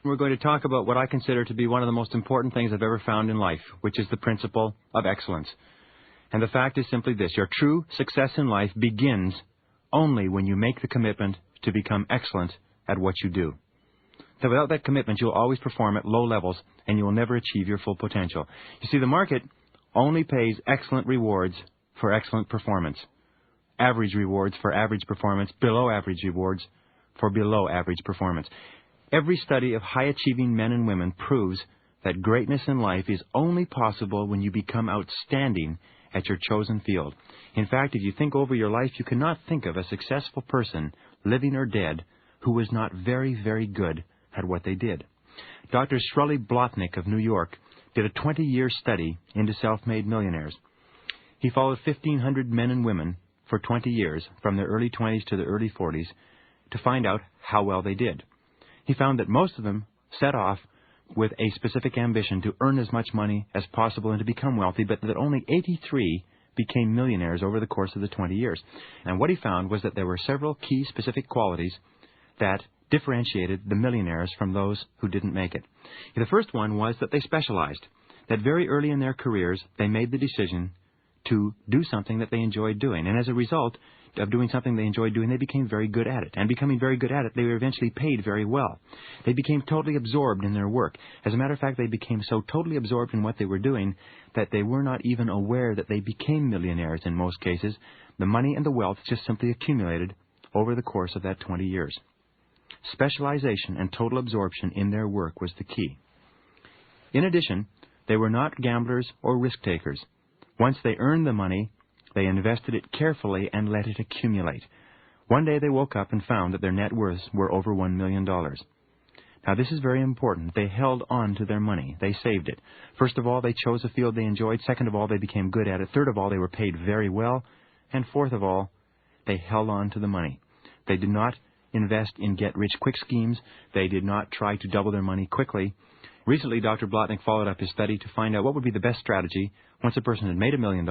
We're going to talk about what I consider to be one of the most important things I've ever found in life, which is the principle of excellence. And the fact is simply this: your true success in life begins only when you make the commitment to become excellent at what you do. So without that commitment, you'll always perform at low levels, and you will never achieve your full potential. You see, the market only pays excellent rewards for excellent performance, average rewards for average performance, below average rewards for below average performance. Every study of high-achieving men and women proves that greatness in life is only possible when you become outstanding at your chosen field. In fact, if you think over your life, you cannot think of a successful person, living or dead, who was not very, very good at what they did. Dr. Shirley Blotnick of New York did a 20-year study into self-made millionaires. He followed 1,500 men and women for 20 years, from their early 20s to the early 40s, to find out how well they did. He found that most of them set off with a specific ambition to earn as much money as possible and to become wealthy, but that only 83 became millionaires over the course of the 20 years. And what he found was that there were several key specific qualities that differentiated the millionaires from those who didn't make it. The first one was that they specialized, that very early in their careers they made the decision to do something that they enjoyed doing. And as a result of doing something they enjoyed doing, they became very good at it. And becoming very good at it, they were eventually paid very well. They became totally absorbed in their work. As a matter of fact, they became so totally absorbed in what they were doing that they were not even aware that they became millionaires in most cases. The money and the wealth just simply accumulated over the course of that 20 years. Specialization and total absorption in their work was the key. In addition, they were not gamblers or risk takers. Once they earned the money, they invested it carefully and let it accumulate. One day they woke up and found that their net worths were over $1 million. Now, this is very important. They held on to their money. They saved it. First of all, they chose a field they enjoyed. Second of all, they became good at it. Third of all, they were paid very well. And fourth of all, they held on to the money. They did not invest in get-rich-quick schemes. They did not try to double their money quickly. Recently, Dr. Blotnick followed up his study to find out what would be the best strategy once a person had made $1 million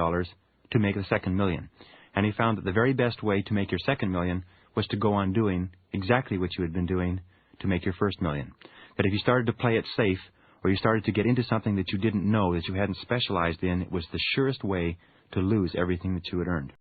to make the second million. And he found that the very best way to make your second million was to go on doing exactly what you had been doing to make your first million. That if you started to play it safe, or you started to get into something that you didn't know, that you hadn't specialized in, it was the surest way to lose everything that you had earned.